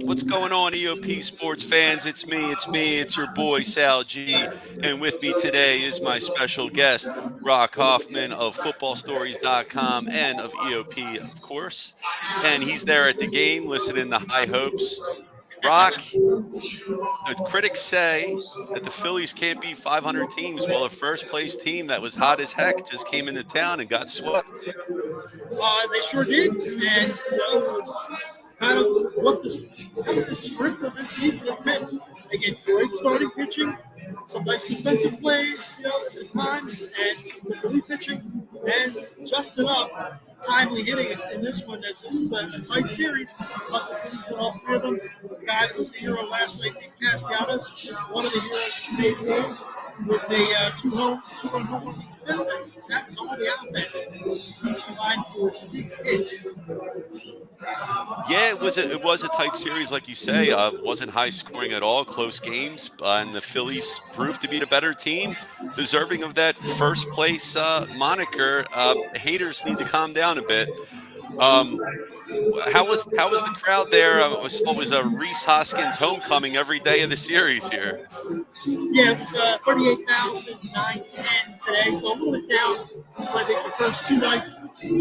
What's going on, EOP sports fans? It's your boy Sal G, and with me today is my special guest, Rock Hoffman of footballstories.com and of EOP, of course. And he's there at the game listening to High Hopes. Rock, the critics say that the Phillies can't beat 500 teams. Well, a first-place team that was hot as heck just came into town and got swept. They sure did, and it was kind of what the script of this season has been. They get great starting pitching, some nice defensive plays, at times, and some good relief pitching, and just enough timely hitting in this one. It's a tight series, but the Phillies won all three of them. The guy that was the hero last night, Nick Castellanos, one of the heroes of today's game, with a two-run home run in the fifth. That was all the offense. He's combined for 6 hits. Yeah, it was a tight series, like you say. Wasn't high scoring at all, close games, and the Phillies proved to be the better team, deserving of that first place moniker. Haters need to calm down a bit. How was the crowd there? It was a Reese Hoskins homecoming every day of the series here. Yeah, it was 38,910 today, so a little bit down. I think the first two nights, and he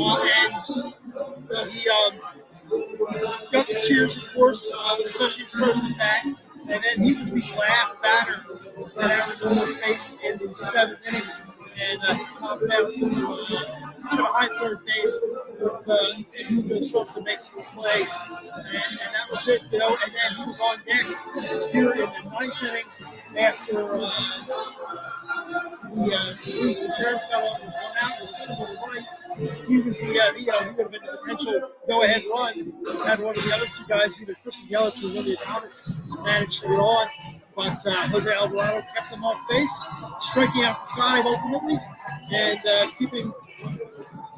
got the cheers, of course, especially his first at bat, and then he was the last batter that Arizona faced in the seventh inning, and he popped out to kind of a high third base with Hugo Sosa making a play, and that was it, and then he was on deck here in the ninth inning after the insurance got on the one out with a single right. He was he would have been the potential go-ahead run. Had one of the other two guys, either Christian Yelich or Willie Adonis, managed to get on, but Jose Alvarado kept him off base, striking out the side ultimately, and keeping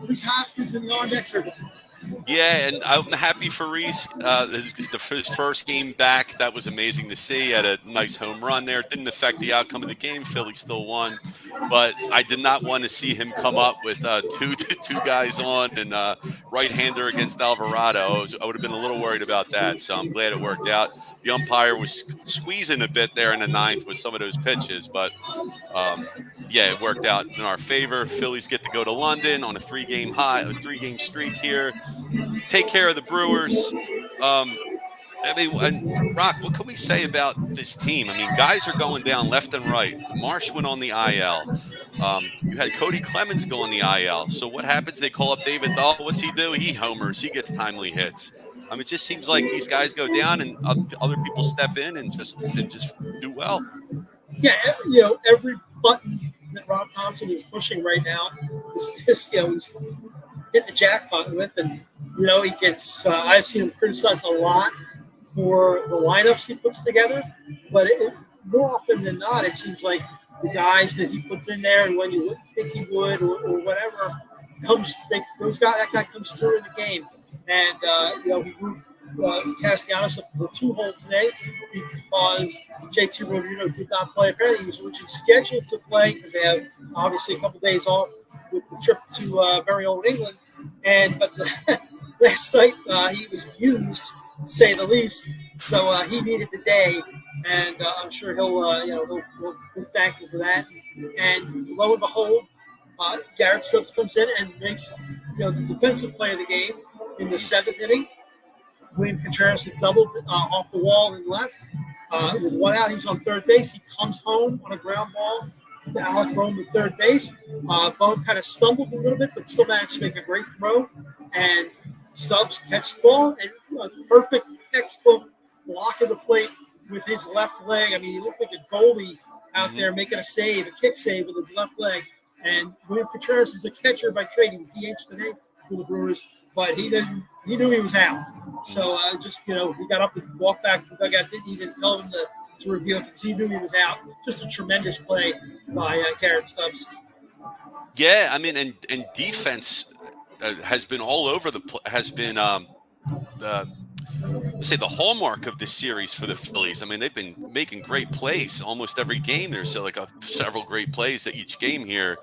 Reese Hoskins in the on-deck circle. Yeah, and I'm happy for Reese. His first game back, that was amazing to see. Had a nice home run there. It didn't affect the outcome of the game. Philly still won. But I did not want to see him come up with two guys on and right-hander against Alvarado. I would have been a little worried about that, so I'm glad it worked out. The umpire was squeezing a bit there in the ninth with some of those pitches, but yeah, it worked out in our favor. Phillies get to go to London on a three-game streak here. Take care of the Brewers. And Rock, what can we say about this team? I mean, guys are going down left and right. Marsh went on the IL. You had Cody Clemens go on the IL. So what happens? They call up David Dahl. What's he do? He homers. He gets timely hits. It just seems like these guys go down and other people step in and just do well. Yeah, every button that Rob Thompson is pushing right now is he's hitting the jackpot with, and he gets. I've seen him criticized a lot for the lineups he puts together, but more often than not, it seems like the guys that he puts in there, and when you wouldn't think he would, or whatever, that guy comes through in the game. And he moved Castellanos up to the 2-hole today because JT Rodriguez did not play. Apparently, he was originally scheduled to play because they have obviously a couple days off with the trip to very old England. But last night he was abused, to say the least. So he needed the day, and I'm sure he'll be thankful for that. And lo and behold, Garrett Stubbs comes in and makes the defensive play of the game in the seventh inning. William Contreras had doubled off the wall and left, With one out, he's on third base. He comes home on a ground ball to Alec Bohm at third base. Bohm kind of stumbled a little bit, but still managed to make a great throw. And Stubbs catches the ball and a perfect textbook block of the plate with his left leg. I mean, he looked like a goalie out there making a save, a kick save with his left leg. And William Contreras is a catcher by trade. He was DH today for the Brewers, but he knew he was out. So he got up and walked back to the dugout. Didn't even tell him to review it because he knew he was out. Just a tremendous play by Garrett Stubbs. Yeah, I mean, and defense has been all over has been the hallmark of this series for the Phillies. I mean, they've been making great plays almost every game. There's several great plays at each game here.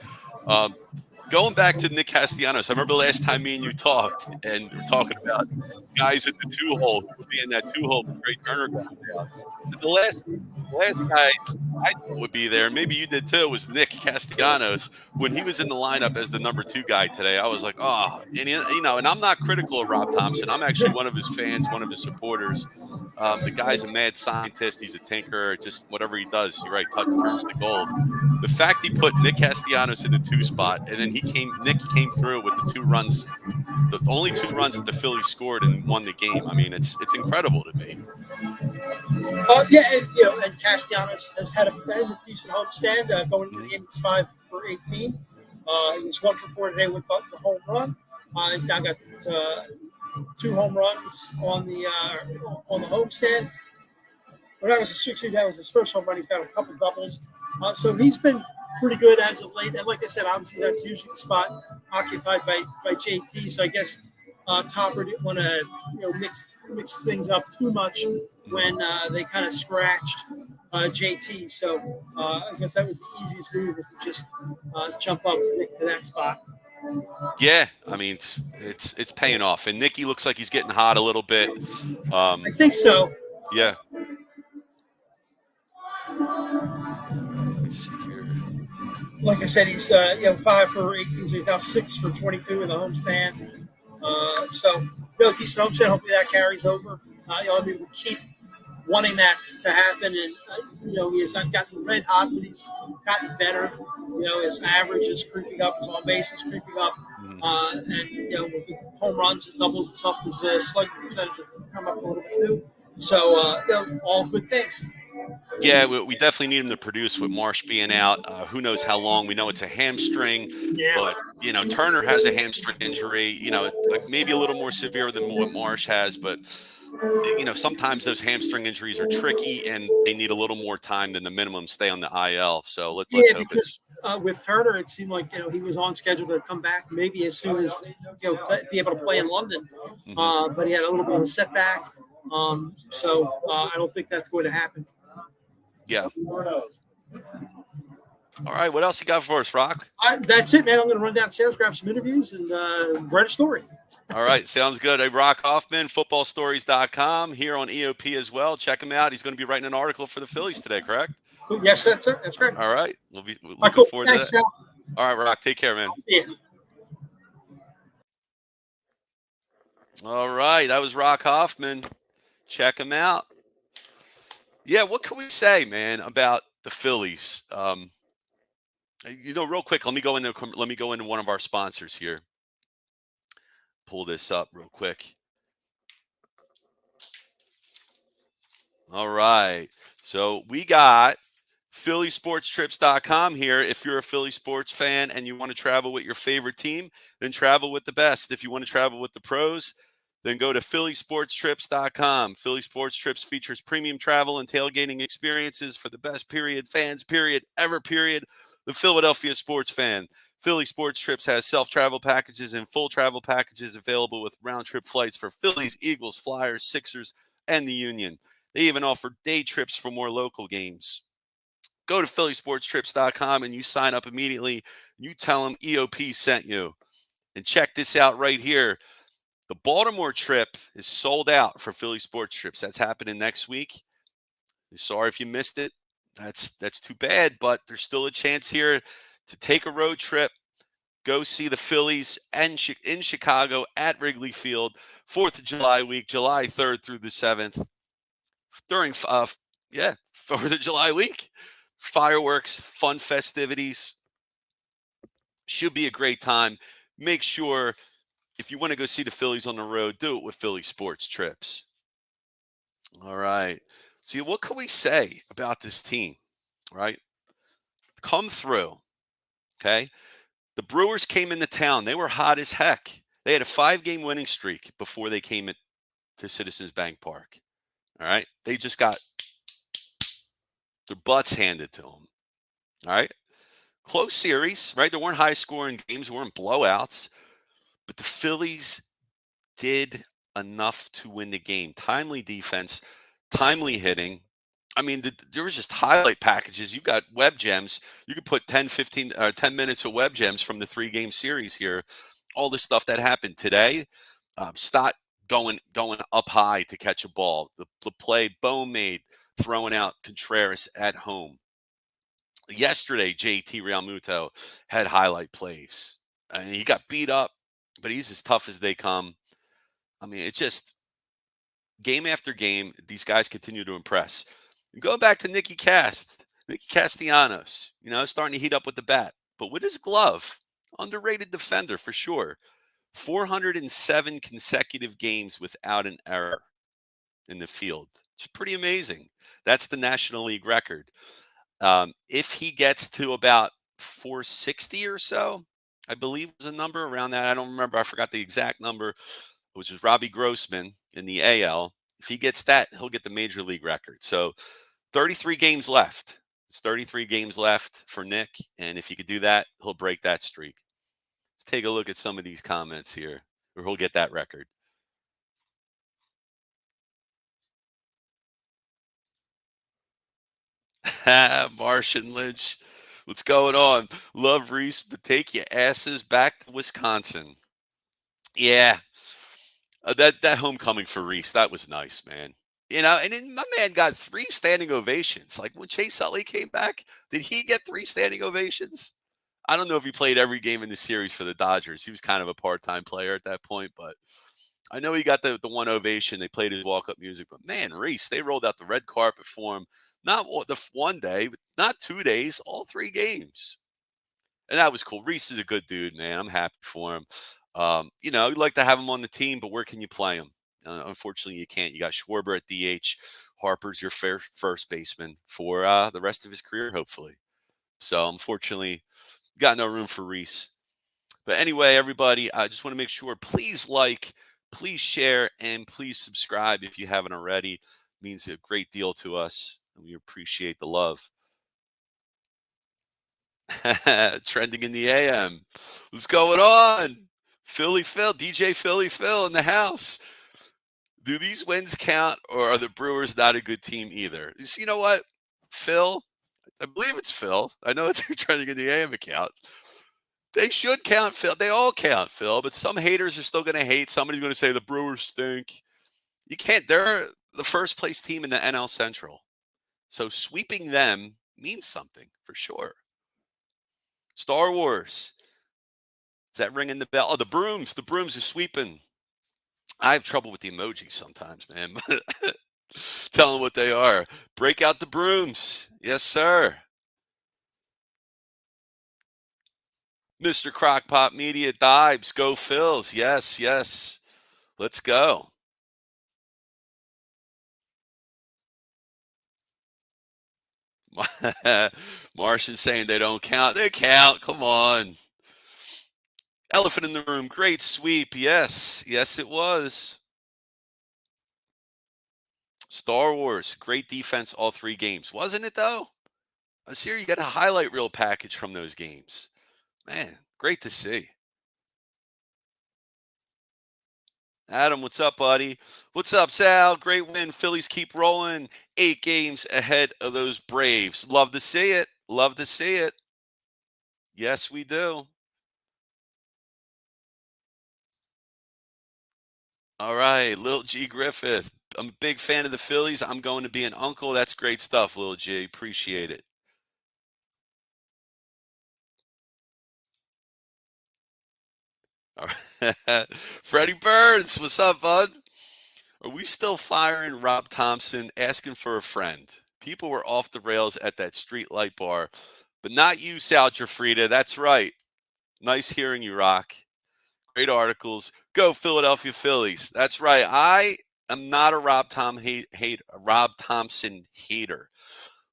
Going back to Nick Castellanos, I remember last time me and you talked, and we're talking about guys at the two-hole, who would be in that two-hole with Trey Turner going down. The last guy I thought would be there, maybe you did too, was Nick Castellanos. When he was in the lineup as the number 2 guy today, I was like, oh, and and I'm not critical of Rob Thompson. I'm actually one of his fans, one of his supporters. The guy's a mad scientist. He's a tinkerer. Just whatever he does, you're right, touch turns to gold. The fact he put Nick Castellanos in the 2 spot, and then Nick came through with the 2 runs, the only 2 runs that the Phillies scored and won the game. I mean, it's incredible to me. And Castellanos has had a decent homestand going into the game. He's 5 for 18. He was 1 for 4 today with the home run. He's now got 2 home runs on the homestand. Well, that was his first home run. He's got a couple doubles. So he's been pretty good as of late. And like I said, obviously that's usually the spot occupied by JT. So I guess Topper didn't want to mix things up too much when they kind of scratched JT. So I guess that was the easiest move, was to just jump up Nick to that spot. Yeah, I mean, it's paying off. And Nicky looks like he's getting hot a little bit. I think so. Yeah. Let me see here. Like I said, he's 5 for 18, so he's now 6 for 22 in the homestand. Decent homestand. Hopefully that carries over. We keep wanting that to happen, and he has not gotten red hot, but he's gotten better. His average is creeping up, his on base is creeping up, and with the home runs and doubles and stuff, his slugging percentage has come up a little bit too. So all good things. Yeah, we definitely need him to produce with Marsh being out. Who knows how long? We know it's a hamstring, but Turner has a hamstring injury. Maybe a little more severe than what Marsh has, but sometimes those hamstring injuries are tricky, and they need a little more time than the minimum stay on the IL. So let's hope because with Turner, it seemed like he was on schedule to come back maybe as soon as be able to play in London, but he had a little bit of a setback. So I don't think that's going to happen. Yeah. All right. What else you got for us, Rock? That's it, man. I'm going to run downstairs, grab some interviews, and write a story. All right. Sounds good. Hey, Rock Hoffman, footballstories.com, here on EOP as well. Check him out. He's going to be writing an article for the Phillies today, correct? Yes, that's correct. All right. We'll be looking forward to that. Sal. All right, Rock. Take care, man. See you. All right. That was Rock Hoffman. Check him out. Yeah, what can we say, man, about the Phillies? Real quick, let me go into one of our sponsors here. Pull this up real quick. All right. So we got PhillySportsTrips.com here. If you're a Philly sports fan and you want to travel with your favorite team, then travel with the best. If you want to travel with the pros, then go to PhillySportsTrips.com. Philly Sports Trips features premium travel and tailgating experiences for the best fans, ever, the Philadelphia sports fan. Philly Sports Trips has self-travel packages and full travel packages available with round-trip flights for Phillies, Eagles, Flyers, Sixers, and the Union. They even offer day trips for more local games. Go to PhillySportsTrips.com and you sign up immediately. You tell them EOP sent you. And check this out right here. The Baltimore trip is sold out for Philly Sports Trips. That's happening next week. Sorry if you missed it. That's too bad, but there's still a chance here to take a road trip, go see the Phillies in Chicago at Wrigley Field, 4th of July week, July 3rd through the 7th. During Yeah, 4th of July week. Fireworks, fun festivities. Should be a great time. Make sure if you want to go see the Phillies on the road, do it with Philly Sports Trips. All right. See, what can we say about this team, right? Come through, okay? The Brewers came into town. They were hot as heck. They had a 5-game winning streak before they came to Citizens Bank Park. All right. They just got their butts handed to them. All right. Close series, right? There weren't high scoring games, there weren't blowouts, but the Phillies did enough to win the game. Timely defense, timely hitting. I mean, there was just highlight packages. You got web gems. You could put 10, 15, 10 minutes of web gems from the 3-game series here. All the stuff that happened today. Stott going up high to catch a ball. The play Bo made, throwing out Contreras at home. Yesterday, JT Realmuto had highlight plays. And he got beat up, but he's as tough as they come. I mean, it's just game after game, these guys continue to impress. And going back to Nicky Castellanos, starting to heat up with the bat, but with his glove, underrated defender for sure. 407 consecutive games without an error in the field. It's pretty amazing. That's the National League record. If he gets to about 460 or so, I believe was a number around that. I don't remember. I forgot the exact number, which is Robbie Grossman in the AL. If he gets that, he'll get the major league record. So 33 games left. It's 33 games left for Nick. And if he could do that, he'll break that streak. Let's take a look at some of these comments here, or he'll get that record. Martian Lynch. What's going on? Love Reese, but take your asses back to Wisconsin. Yeah. That homecoming for Reese, that was nice, man. And then my man got 3 standing ovations. Like when Chase Utley came back, did he get 3 standing ovations? I don't know if he played every game in the series for the Dodgers. He was kind of a part-time player at that point, but I know he got the one ovation. They played his walk-up music, but man, Reese, they rolled out the red carpet for him. Not the one day, but not 2 days, all 3 games. And that was cool. Reese is a good dude, man. I'm happy for him. You'd like to have him on the team, but where can you play him? Unfortunately, you can't. You got Schwarber at DH. Harper's your first baseman for the rest of his career, hopefully. So, unfortunately, got no room for Reese. But anyway, everybody, I just want to make sure, please like, please share, and please subscribe if you haven't already. It means a great deal to us, and we appreciate the love. Trending in the AM. What's going on? Philly Phil, DJ Philly Phil in the house. Do these wins count, or are the Brewers not a good team either? You know what? Phil, I believe it's Phil. I know it's trending in the AM account. They should count, Phil. They all count, Phil, but some haters are still going to hate. Somebody's going to say the Brewers stink. You can't. They're the first place team in the NL Central. So sweeping them means something for sure. Star Wars. Is that ringing the bell? Oh, the brooms. The brooms are sweeping. I have trouble with the emojis sometimes, man. Tell them what they are. Break out the brooms. Yes, sir. Mr. Crockpot Media Dibes. Go Phils. Yes, yes. Let's go. Martian's saying they don't count. They count. Come on. Elephant in the room. Great sweep. Yes. Yes, it was. Star Wars. Great defense all 3 games. Wasn't it, though? I was here. You got a highlight reel package from those games. Man, great to see. Adam, what's up, buddy? What's up, Sal? Great win. Phillies keep rolling. 8 games ahead of those Braves. Love to see it. Love to see it. Yes, we do. All right, Lil G Griffith. I'm a big fan of the Phillies. I'm going to be an uncle. That's great stuff, Lil G. Appreciate it. All right. Freddie Burns, what's up, bud? Are we still firing Rob Thompson, asking for a friend? People were off the rails at that street light bar, but not you, Sal Jafrida. That's right. Nice hearing you, Rock. Great articles. Go Philadelphia Phillies. That's right. I am not a Rob Thompson hater.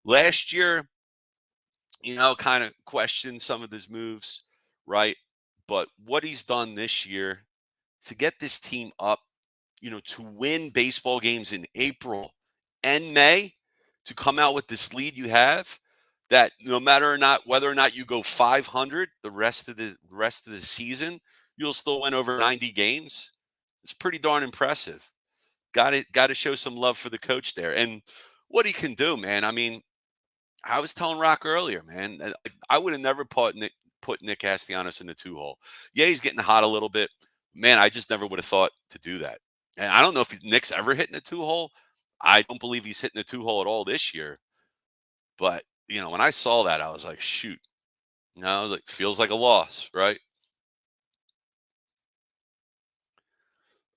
Last year, kind of questioned some of his moves, right? But what he's done this year to get this team up, to win baseball games in April and May, to come out with this lead you have, that no matter or not whether or not you go 500 the rest of the season, you'll still win over 90 games. It's pretty darn impressive. Got to show some love for the coach there and what he can do, man. I mean, I was telling Rock earlier, man, I would have never put Nick Castellanos in the 2-hole. Yeah, he's getting hot a little bit. Man, I just never would have thought to do that. And I don't know if Nick's ever hitting the 2-hole. I don't believe he's hitting the 2-hole at all this year. But, when I saw that, I was like, shoot. I was like, feels like a loss, right?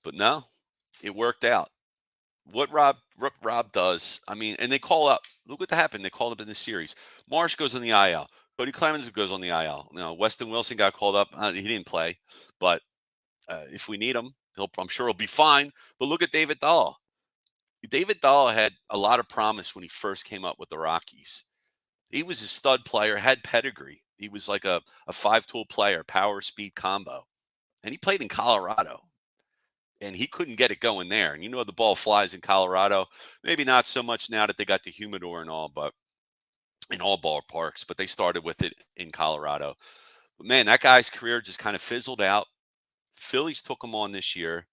But no, it worked out. What Rob does, I mean, and they call up. Look what happened. They called up in the series. Marsh goes on the IL. Cody Clemens goes on the IL. Weston Wilson got called up. He didn't play, but if we need him, I'm sure he'll be fine. But look at David Dahl. David Dahl had a lot of promise when he first came up with the Rockies. He was a stud player, had pedigree. He was like a 5-tool player, power speed combo, and he played in Colorado. And he couldn't get it going there. And the ball flies in Colorado. Maybe not so much now that they got the humidor and all, but in all ballparks. But they started with it in Colorado. But man, that guy's career just kind of fizzled out. Phillies took him on this year.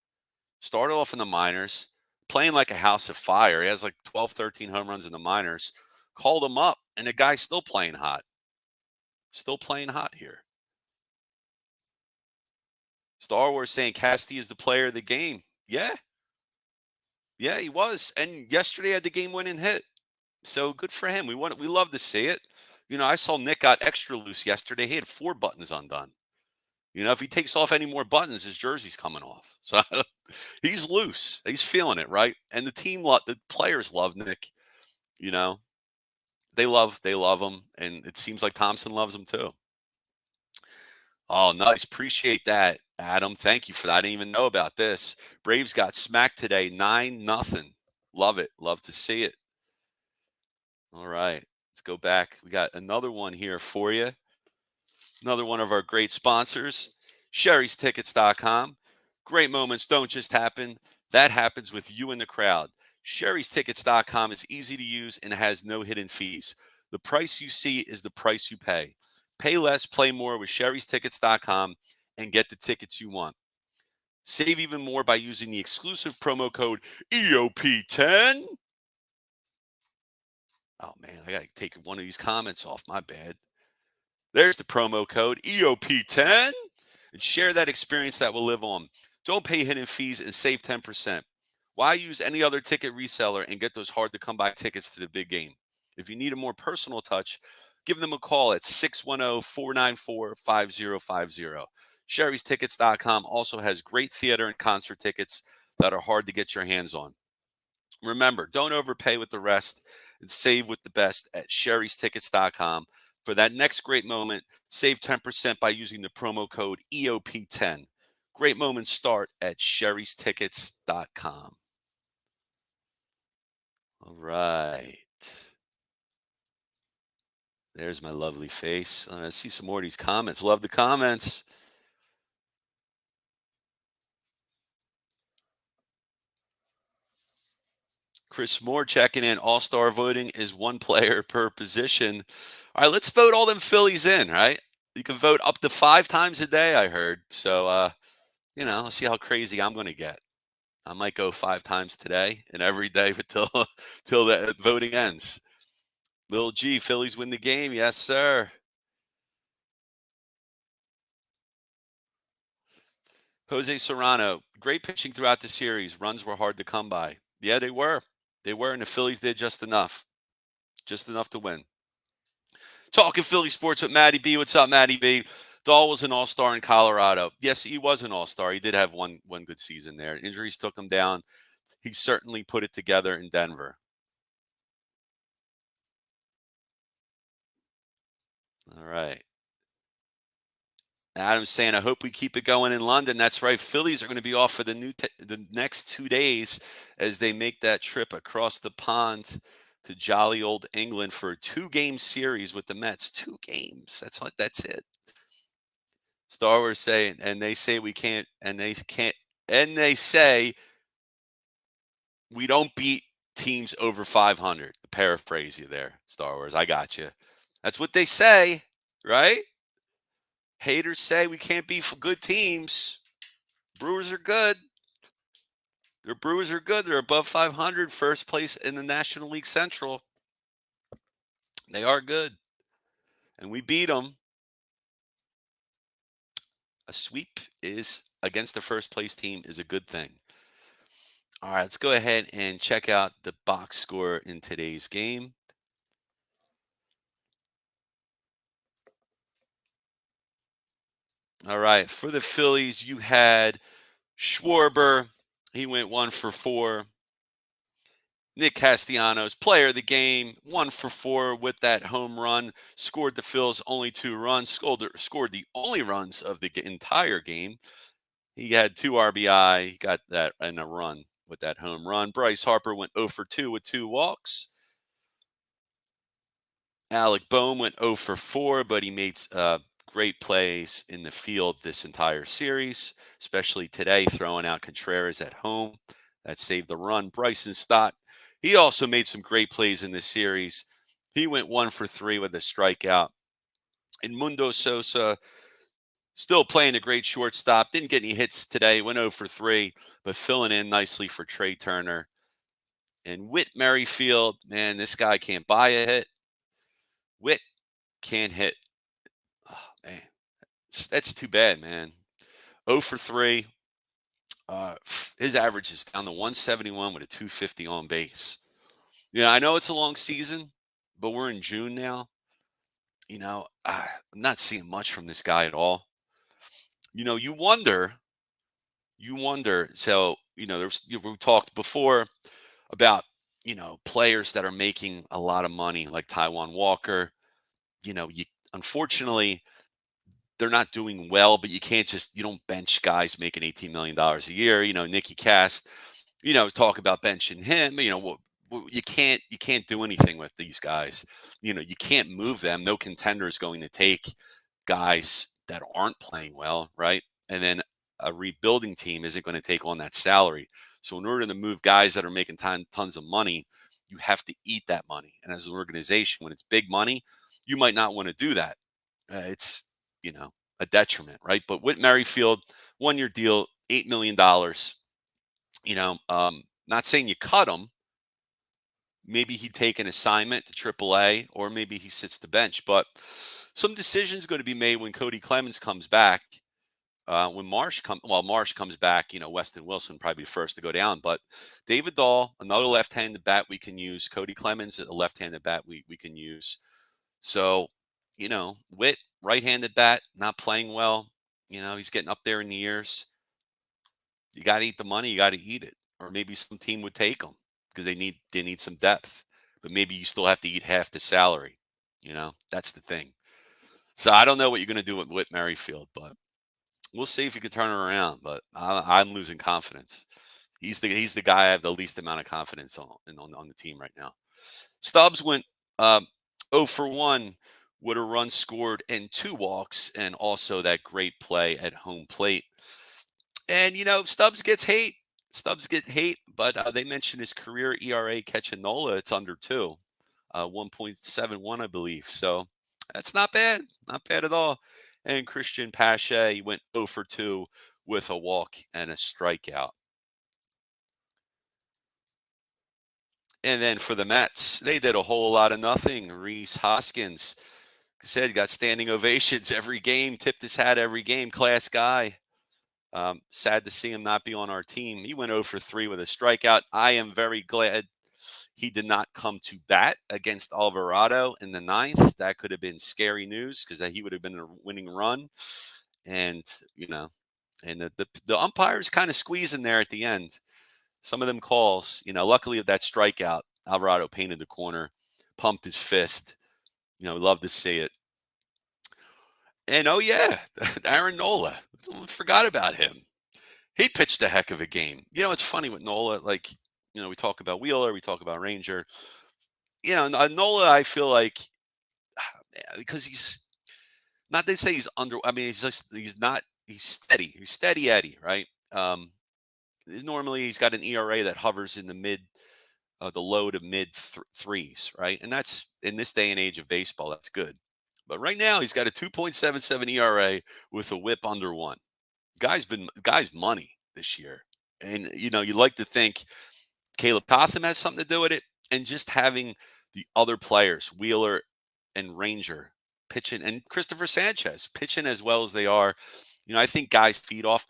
Started off in the minors, playing like a house of fire. He has like 12, 13 home runs in the minors. Called him up, and the guy's still playing hot. Still playing hot here. Star Wars saying Casty is the player of the game. Yeah. Yeah, he was. And yesterday had the game-winning hit. So good for him. We love to see it. I saw Nick got extra loose yesterday. He had 4 buttons undone. If he takes off any more buttons, his jersey's coming off. So he's loose. He's feeling it, right? And the players love Nick. They love him, and it seems like Thompson loves him too. Oh, nice. Appreciate that, Adam. Thank you for that. I didn't even know about this. Braves got smacked today, 9-0. Love it. Love to see it. All right. Let's go back. We got another one here for you. Another one of our great sponsors, Sherry'sTickets.com. Great moments don't just happen. That happens with you in the crowd. Sherry'sTickets.com is easy to use and has no hidden fees. The price you see is the price you pay. Pay less, play more with Sherry'sTickets.com and get the tickets you want. Save even more by using the exclusive promo code EOP10. Oh, man, I got to take one of these comments off. My bad. There's the promo code EOP10 and share that experience that will live on. Don't pay hidden fees and save 10%. Why use any other ticket reseller and get those hard-to-come-by tickets to the big game? If you need a more personal touch, give them a call at 610-494-5050. Sherry'sTickets.com also has great theater and concert tickets that are hard to get your hands on. Remember, don't overpay with the rest and save with the best at Sherry'sTickets.com. For that next great moment, save 10% by using the promo code EOP10. Great moments start at Sherry'sTickets.com. All right. There's my lovely face. I see some more of these comments. Love the comments. Chris Moore checking in. All-star voting is 1 player per position. All right, let's vote all them Phillies in, right? You can vote up to 5 times a day, I heard. So, let's see how crazy I'm going to get. I might go 5 times today and every day until the voting ends. Little G, Phillies win the game. Yes, sir. Jose Serrano, great pitching throughout the series. Runs were hard to come by. Yeah, they were. They were, and the Phillies did just enough. Just enough to win. Talking Philly sports with Matty B. What's up, Matty B? Dahl was an all-star in Colorado. Yes, he was an all-star. He did have one good season there. Injuries took him down. He certainly put it together in Denver. All right. Adam's saying, I hope we keep it going in London. That's right. Phillies are going to be off for the next 2 days as they make that trip across the pond to jolly old England for a 2-game series with the Mets. 2 games. That's it. Star Wars saying, and they say we can't, and they say we don't beat teams over 500. Paraphrase you there, Star Wars. I got you. That's what they say, right? Haters say we can't beat good teams. Brewers are good. Their Brewers are good. They're above 500, first place in the National League Central. They are good. And we beat them. A sweep is against the first place team is a good thing. All right, let's go ahead and check out the box score in today's game. All right, for the Phillies, you had Schwarber. He went 1 for 4. Nick Castellanos, player of the game, 1 for 4 with that home run. Scored the Phils only 2 runs. Scored the only runs of the entire game. He had 2 RBI. He got that in a run with that home run. Bryce Harper went 0 for 2 with 2 walks. Alec Boehm went 0 for 4, but he made great plays in the field this entire series, especially today, throwing out Contreras at home. That saved the run. Bryson Stott, he also made some great plays in this series. He went 1 for 3 with a strikeout. And Mundo Sosa, still playing a great shortstop. Didn't get any hits today. Went 0 for 3, but filling in nicely for Trey Turner. And Whit Merrifield, man, this guy can't buy a hit. Whit can't hit. Oh, man, that's too bad, man. 0 for 3. His average is down to 171 with a 250 on base. Yeah, I know it's a long season, but we're in June now. I'm not seeing much from this guy at all. You wonder. So, we talked before about, players that are making a lot of money, like Taiwan Walker. Unfortunately, they're not doing well, but you don't bench guys making $18 million a year. Nicky Cast, talk about benching him. You can't do anything with these guys. You can't move them. No contender is going to take guys that aren't playing well, right? And then a rebuilding team isn't going to take on that salary. So in order to move guys that are making tons of money, you have to eat that money. And as an organization, when it's big money, you might not want to do that. It's a detriment, right? But Whit Merrifield, 1-year deal, $8 million. Not saying you cut him. Maybe he'd take an assignment to AAA, or maybe he sits the bench. But some decisions going to be made when Cody Clemens comes back. When Marsh comes back, Weston Wilson probably first to go down. But David Dahl, another left-handed bat we can use. Cody Clemens, a left-handed bat we can use. So, Whit, right-handed bat, not playing well. He's getting up there in the years. You got to eat the money. You got to eat it. Or maybe some team would take him because they need some depth. But maybe you still have to eat half the salary. That's the thing. So I don't know what you're going to do with Whit Merrifield, but we'll see if you can turn it around. But I'm losing confidence. He's the guy I have the least amount of confidence on the team right now. Stubbs went 0 for 1 with a run scored and 2 walks, and also that great play at home plate. And Stubbs gets hate. But they mentioned his career ERA catching Nola. It's under 2, 1.71, I believe. So that's not bad. Not bad at all. And Christian Pache went 0 for 2 with a walk and a strikeout. And then for the Mets, they did a whole lot of nothing. Rhys Hoskins said got standing ovations every game, tipped his hat every game, class guy. Sad to see him not be on our team. He went 0 for 3 with a strikeout. I am very glad he did not come to bat against Alvarado in the 9th. That could have been scary news because he would have been a winning run. And, and the umpires kind of squeezing there at the end. Some of them calls, luckily of that strikeout, Alvarado painted the corner, pumped his fist. Love to see it. And oh yeah, Aaron Nola. Forgot about him. He pitched a heck of a game. It's funny with Nola. Like, we talk about Wheeler, we talk about Ranger. Nola, I feel like because he's not they say he's under. I mean, he's not. He's steady. He's steady Eddie, right? Normally he's got an ERA that hovers in the low to mid threes, right? And that's in this day and age of baseball, that's good. But right now he's got a 2.77 ERA with a WHIP under one. Guy's money this year, and you like to think Caleb Cotham has something to do with it, and just having the other players, Wheeler and Ranger, pitching, and Christopher Sanchez pitching as well as they are. I think guys feed off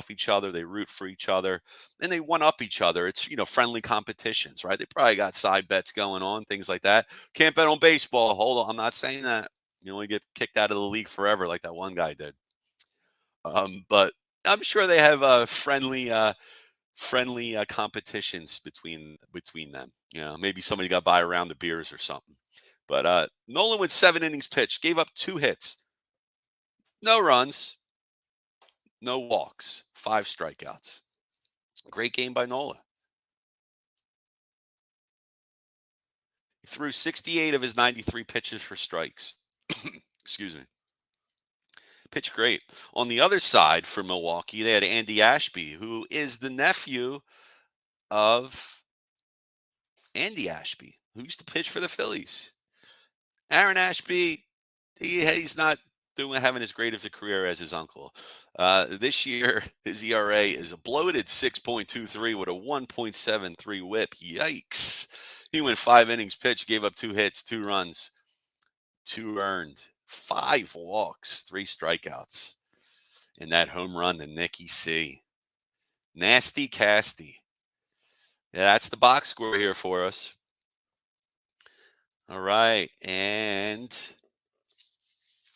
each other. They root for each other, and they one up each other. It's friendly competitions, right? They probably got side bets going on, things like that. Can't bet on baseball. Hold on, I'm not saying that. You only get kicked out of the league forever, like that one guy did. But I'm sure they have friendly competitions between them. Maybe somebody got by around the beers or something. But Nolan went 7 innings pitched, gave up 2 hits, no runs, no walks, 5 strikeouts. Great game by Nola. He threw 68 of his 93 pitches for strikes. Excuse me. Pitched great. On the other side for Milwaukee, they had Andy Ashby, who is the nephew of Andy Ashby, who used to pitch for the Phillies. Aaron Ashby, he's not having as great of a career as his uncle. This year, his ERA is a bloated 6.23 with a 1.73 WHIP. Yikes! He went 5 innings pitched, gave up 2 hits, 2 runs, 2 earned, 5 walks, 3 strikeouts, and that home run to Nicky C. Nasty Casty. Yeah, that's the box score here for us. All right, and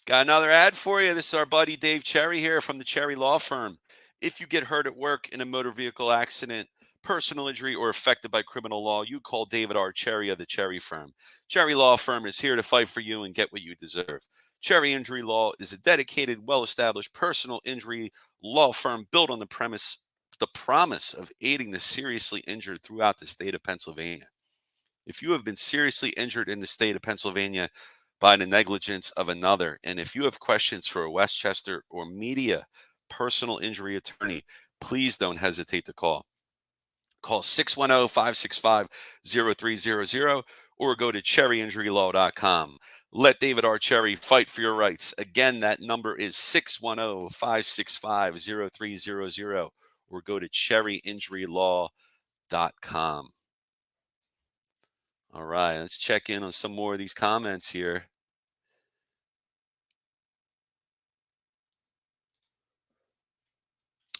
got another ad for you. This is our buddy Dave Cherry here from the Cherry Law Firm. If you get hurt at work in a motor vehicle accident, personal injury, or affected by criminal law, you call David R. Cherry of the Cherry Firm. Cherry Law Firm is here to fight for you and get what you deserve. Cherry Injury Law is a dedicated, well-established personal injury law firm built on the promise of aiding the seriously injured throughout the state of Pennsylvania. If you have been seriously injured in the state of Pennsylvania by the negligence of another, and if you have questions for a Westchester or media personal injury attorney, please don't hesitate to call. Call 610-565-0300 or go to cherryinjurylaw.com. Let David R. Cherry fight for your rights. Again, that number is 610-565-0300 or go to cherryinjurylaw.com. All right, let's check in on some more of these comments here.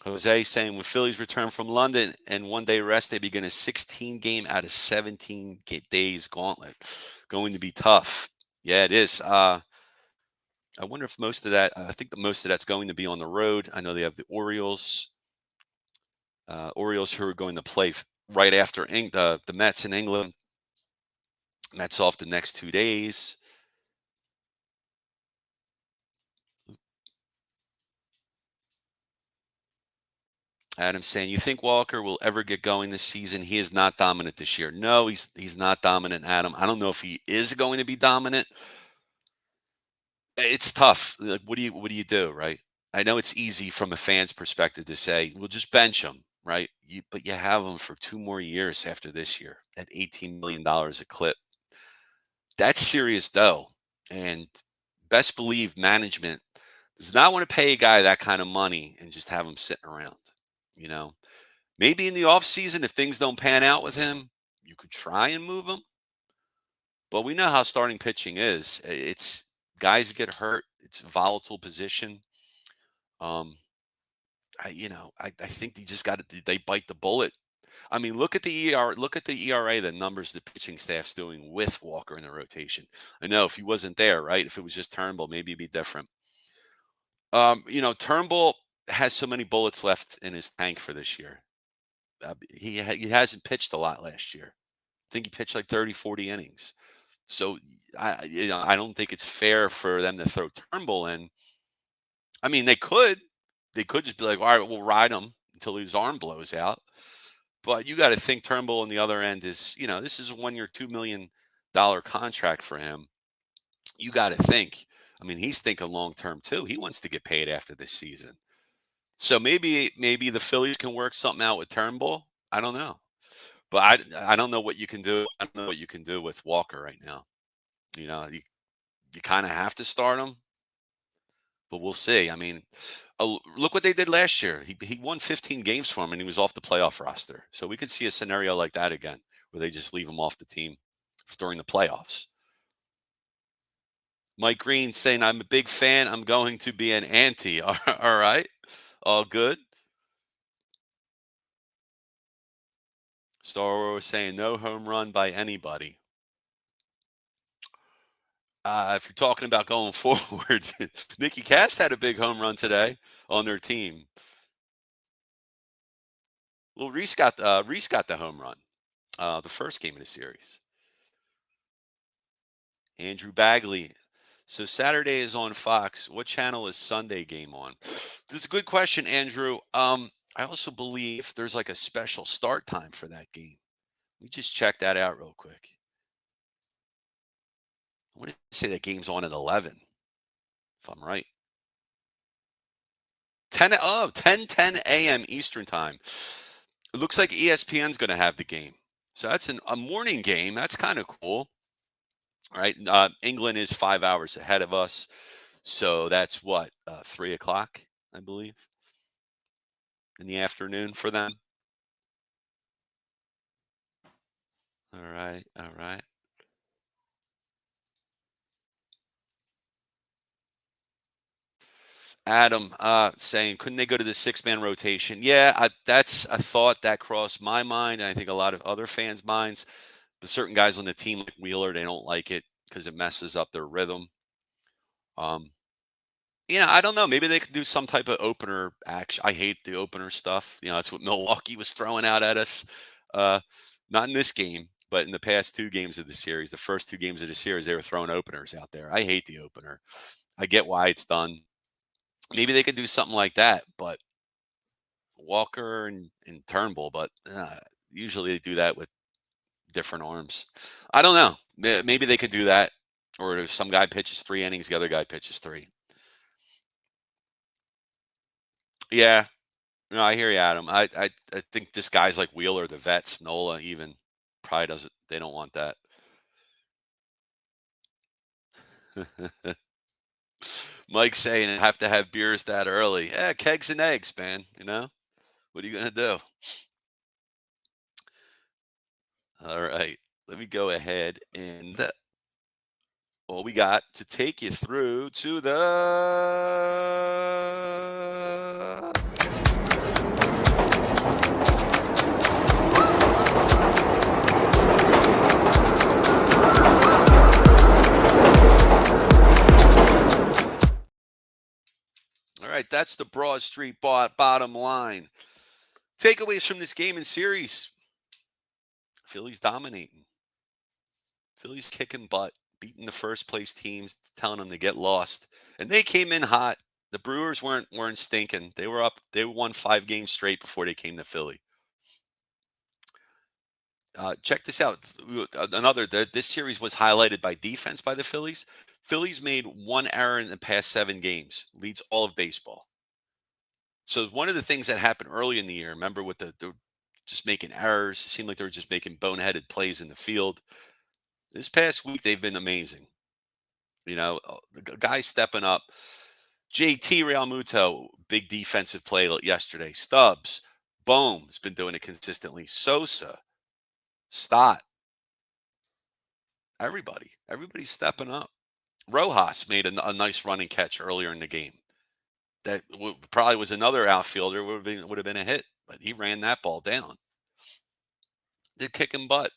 Jose saying, when Phillies return from London and one-day rest, they begin a 16-game out of 17 days gauntlet. Going to be tough. Yeah, it is. I wonder if most of that, I think most of that's going to be on the road. I know they have the Orioles. Orioles who are going to play right after the Mets in England. Mets off the next 2 days. Adam saying, you think Walker will ever get going this season? He is not dominant this year. No, he's not dominant, Adam. I don't know if he is going to be dominant. It's tough. Like, what do you do, right? I know it's easy from a fan's perspective to say, we'll just bench him, right? But you have him for 2 more years after this year at $18 million a clip. That's serious dough. And best believe management does not want to pay a guy that kind of money and just have him sitting around. Maybe in the offseason, if things don't pan out with him, you could try and move him. But we know how starting pitching is. It's guys get hurt. It's a volatile position. I think they just they bite the bullet. I mean, look at the ERA, the numbers the pitching staff's doing with Walker in the rotation. I know if he wasn't there, right? If it was just Turnbull, maybe it'd be different. Turnbull has so many bullets left in his tank for this year. He hasn't pitched a lot last year. I think he pitched like 30, 40 innings. So I don't think it's fair for them to throw Turnbull in I mean, they could just be like, all right, we'll ride him until his arm blows out. But you got to think Turnbull on the other end is, this is a 1 year, $2 million contract for him. You got to think. I mean, he's thinking long term too. He wants to get paid after this season. So maybe the Phillies can work something out with Turnbull. I don't know. But I don't know what you can do. I don't know what you can do with Walker right now. You kind of have to start him, but we'll see. I mean, look what they did last year. He won 15 games for him, and he was off the playoff roster. So we could see a scenario like that again, where they just leave him off the team during the playoffs. Mike Green saying, I'm a big fan. I'm going to be an anti. All right. All good. Star Wars saying no home run by anybody. If you're talking about going forward, Nicky Cast had a big home run today on their team. Well, Reese got the home run, the first game of the series. Andrew Bagley. So Saturday is on Fox. What channel is Sunday game on? This is a good question, Andrew. I also believe there's like a special start time for that game. Let me just check that out real quick. I want to say that game's on at 11, if I'm right. 10 a.m. Eastern time. It looks like ESPN's going to have the game. So that's a morning game. That's kind of cool. Right. England is 5 hours ahead of us. So that's what, 3 o'clock, I believe, in the afternoon for them. All right. All right. Adam saying, couldn't they go to the 6-man rotation? Yeah, that's a thought that crossed my mind, and I think a lot of other fans' minds. But certain guys on the team, like Wheeler, they don't like it because it messes up their rhythm. I don't know. Maybe they could do some type of opener action. I hate the opener stuff. That's what Milwaukee was throwing out at us. Not in this game, but in the past 2 games of the series, the first 2 games of the series, they were throwing openers out there. I hate the opener. I get why it's done. Maybe they could do something like that, but Walker and Turnbull, but usually they do that with different arms. I don't know. Maybe they could do that, or some guy pitches 3 innings, the other guy pitches 3. Yeah, no, I hear you, Adam. I think just guys like Wheeler, the vets, Nola, even probably doesn't. They don't want that. Mike saying I have to have beers that early. Yeah, kegs and eggs, man. What are you gonna do? All right, let me go ahead and what we got to take you through to the All right, that's the Broad Street bottom line. Takeaways from this game and series. Phillies dominating. Phillies kicking butt, beating the first place teams, telling them to get lost. And they came in hot. The Brewers weren't stinking. They were up. They won 5 games straight before they came to Philly. Check this out. This series was highlighted by defense by the Phillies. Phillies made 1 error in the past 7 games, leads all of baseball. So one of the things that happened early in the year, remember with the just making errors, it seemed like they were just making boneheaded plays in the field. This past week, they've been amazing. The guys stepping up. JT Realmuto, big defensive play yesterday. Stubbs, Bohm has been doing it consistently. Sosa, Stott, everybody's stepping up. Rojas made a nice running catch earlier in the game. That probably was another outfielder would have been a hit, but he ran that ball down. They're kicking butt,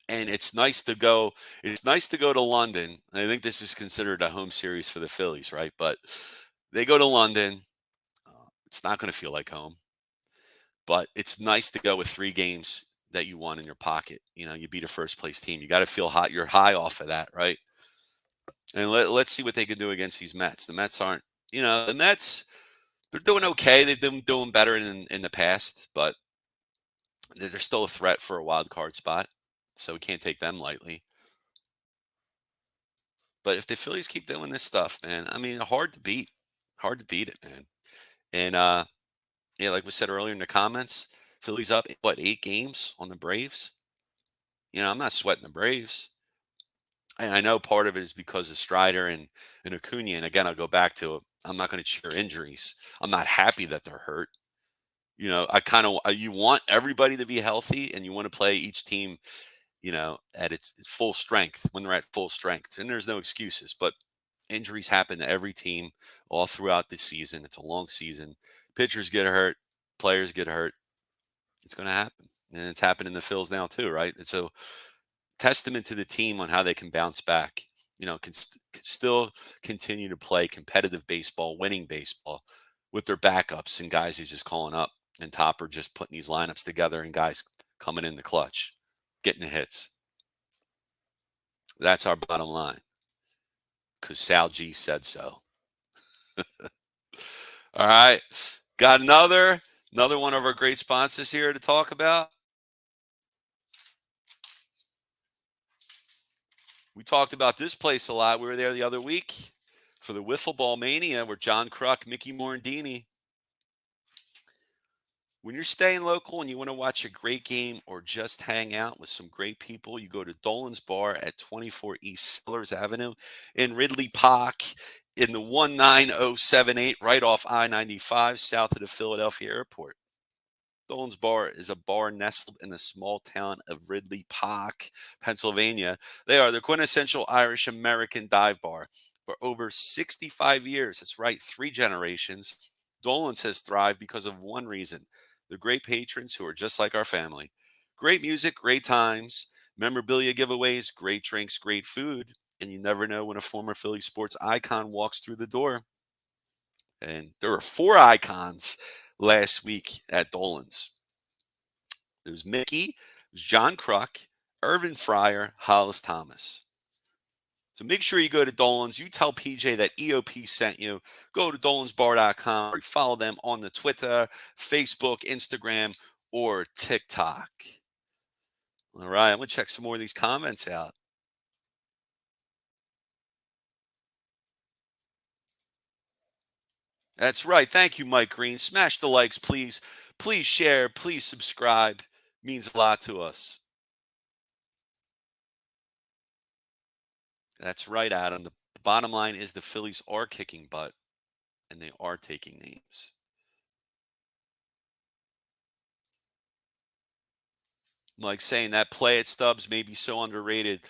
and it's nice to go. It's nice to go to London. I think this is considered a home series for the Phillies, right? But they go to London. It's not going to feel like home, but it's nice to go with 3 games that you won in your pocket. You beat a first place team. You got to feel hot. You're high off of that, right? And let's see what they can do against these Mets. The Mets aren't The Mets, they're doing okay. They've been doing better in the past, but they're still a threat for a wild card spot. So we can't take them lightly. But if the Phillies keep doing this stuff, man, I mean, hard to beat. Hard to beat it, man. And yeah, like we said earlier in the comments, Phillies up what 8 games on the Braves. I'm not sweating the Braves. And I know part of it is because of Strider and Acuna. And again, I'll go back to I'm not going to cheer injuries. I'm not happy that they're hurt. I kind of you want everybody to be healthy, and you want to play each team, at its full strength when they're at full strength. And there's no excuses, but injuries happen to every team all throughout the season. It's a long season. Pitchers get hurt, players get hurt. It's going to happen, and it's happening in the Phils now too, right? And so, testament to the team on how they can bounce back. Can still continue to play competitive baseball, winning baseball with their backups and guys he's just calling up, and Topper just putting these lineups together and guys coming in the clutch, getting the hits. That's our bottom line because Sal G said so. All right. Got another one of our great sponsors here to talk about. We talked about this place a lot. We were there the other week for the Wiffle Ball Mania with John Kruk, Mickey Morandini. When you're staying local and you want to watch a great game or just hang out with some great people, you go to Dolan's Bar at 24 East Sellers Avenue in Ridley Park in the 19078 right off I-95 south of the Philadelphia Airport. Dolan's Bar is a bar nestled in the small town of Ridley Park, Pennsylvania. They are the quintessential Irish American dive bar. For over 65 years, that's right, 3 generations, Dolan's has thrived because of one reason: the great patrons who are just like our family. Great music, great times, memorabilia giveaways, great drinks, great food, and you never know when a former Philly sports icon walks through the door. And there were 4 icons last week at Dolan's. It was Mickey, it was John Kruk, Irvin Fryer, Hollis Thomas. So make sure you go to Dolan's. You tell PJ that EOP sent you. Go to dolansbar.com or follow them on the Twitter, Facebook, Instagram, or TikTok. All right, I'm going to check some more of these comments out. That's right. Thank you, Mike Green. Smash the likes, please. Please share. Please subscribe. Means a lot to us. That's right, Adam. The bottom line is the Phillies are kicking butt, and they are taking names. Like saying that play at Stubbs may be so underrated.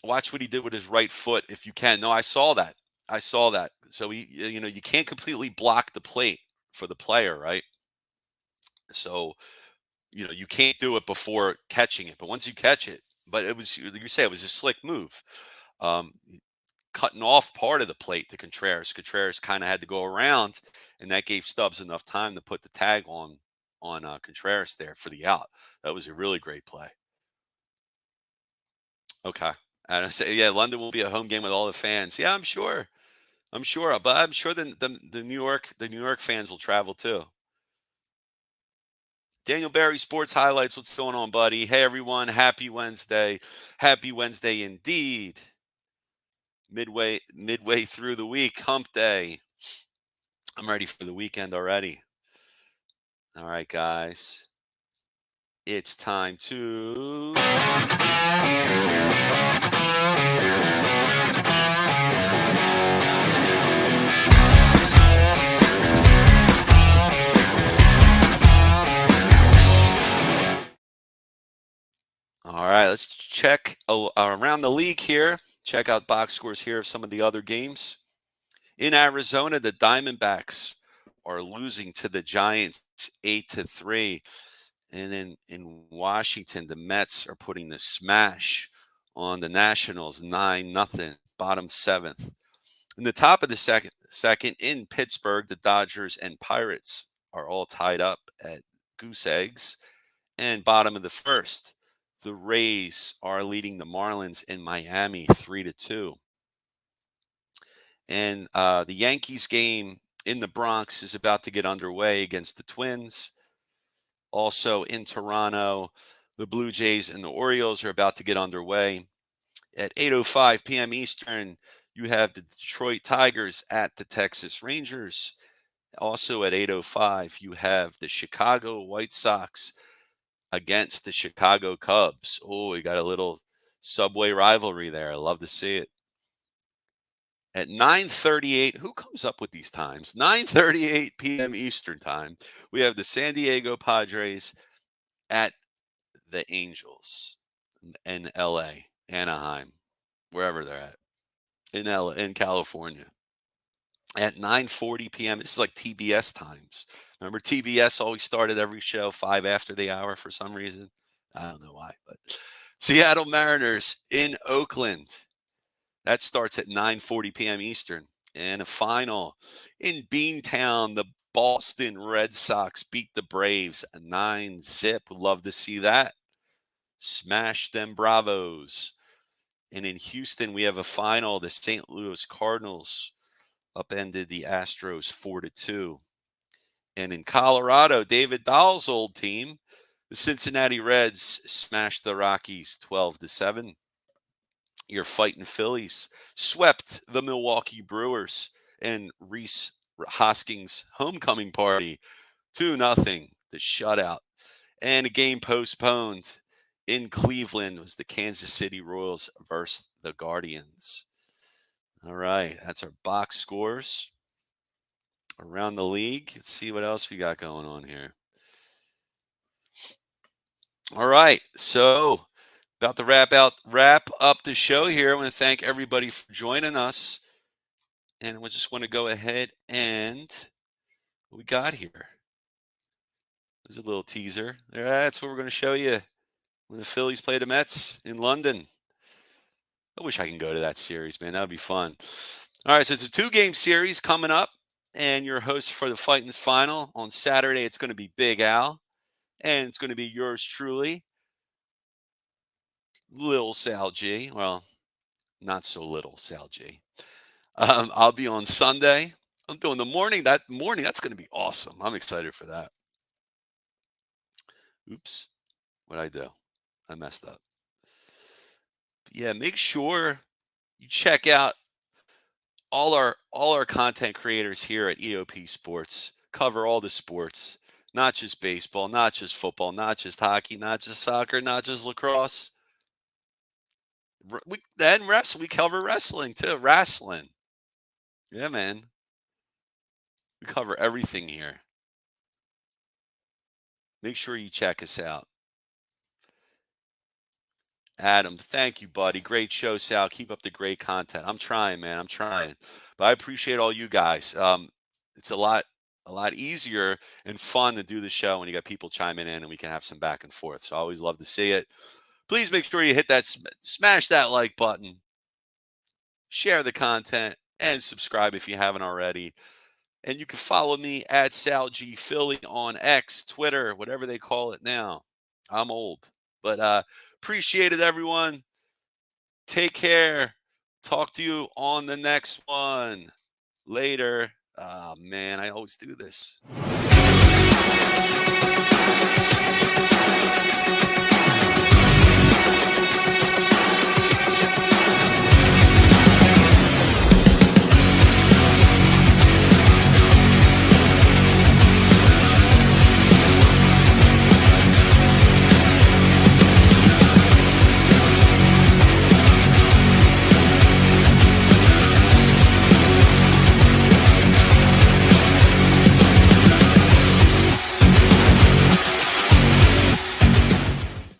Watch what he did with his right foot if you can. No, I saw that. I saw that. So you can't completely block the plate for the player, right? So, you can't do it before catching it. But once you catch it, but it was, you say it was a slick move. Um, Cutting off part of the plate to Contreras. Contreras kind of had to go around, and that gave Stubbs enough time to put the tag on Contreras there for the out. That was a really great play. Okay. And I say, yeah, London will be a home game with all the fans. Yeah, I'm sure. But I'm sure the New York fans will travel too. Daniel Barry, Sports Highlights. What's going on, buddy? Hey, everyone. Happy Wednesday. Happy Wednesday indeed. Midway through the week, hump day. I'm ready for the weekend already. All right, guys. It's time to All right, let's check around the league here. Check out box scores here of some of the other games. In Arizona, the Diamondbacks are losing to the Giants 8-3. And then in Washington, the Mets are putting the smash on the Nationals 9-0, bottom 7th. In the top of the second in Pittsburgh, the Dodgers and Pirates are all tied up at goose eggs. And bottom of the first, the Rays are leading the Marlins in Miami 3-2. And the Yankees game in the Bronx is about to get underway against the Twins. Also in Toronto, the Blue Jays and the Orioles are about to get underway. At 8:05 p.m. Eastern, you have the Detroit Tigers at the Texas Rangers. Also at 8:05, you have the Chicago White Sox against the Chicago Cubs. Oh, we got a little subway rivalry there. I love to see it. At 9:38, who comes up with these times? 9:38 p.m. Eastern time, we have the San Diego Padres at the Angels in LA, Anaheim, wherever they're at, in California. At 9:40 p.m., this is like TBS times. Remember, TBS always started every show 5 after the hour for some reason. I don't know why, but Seattle Mariners in Oakland. That starts at 9:40 p.m. Eastern. And a final in Beantown, the Boston Red Sox beat the Braves 9-zip. Love to see that. Smash them Bravos. And in Houston, we have a final. The St. Louis Cardinals upended the Astros 4-2. And in Colorado, David Dahl's old team, the Cincinnati Reds, smashed the Rockies 12-7. Your fighting Phillies swept the Milwaukee Brewers and Reese Hoskins' homecoming party 2-0, the shutout. And a game postponed in Cleveland was the Kansas City Royals versus the Guardians. All right, that's our box scores around the league. Let's see what else we got going on here. All right, so about to wrap up the show here. I want to thank everybody for joining us. And we just want to go ahead and what we got here. There's a little teaser. That's what we're going to show you when the Phillies play the Mets in London. I wish I can go to that series, man. That would be fun. All right, so it's a 2-game series coming up. And your host for the Fighting's Final on Saturday, it's going to be Big Al. And it's going to be yours truly, Lil Sal G. Well, not so little Sal G. I'll be on Sunday. I'm doing the morning. That's going to be awesome. I'm excited for that. Oops. What'd I do? I messed up. But yeah, make sure you check out all our content creators here at EOP Sports. Cover all the sports, not just baseball, not just football, not just hockey, not just soccer, not just lacrosse. We cover wrestling too. Wrestling. Yeah, man. We cover everything here. Make sure you check us out. Adam, thank you, buddy. Great show, Sal. Keep up the great content. I'm trying, man. I'm trying. But I appreciate all you guys. It's a lot easier and fun to do the show when you got people chiming in and we can have some back and forth. So I always love to see it. Please make sure you hit that, smash that like button, share the content, and subscribe if you haven't already. And you can follow me at Sal G Philly on X, Twitter, whatever they call it now. I'm old, but appreciate it, everyone. Take care. Talk to you on the next one. Later. Oh, man, I always do this.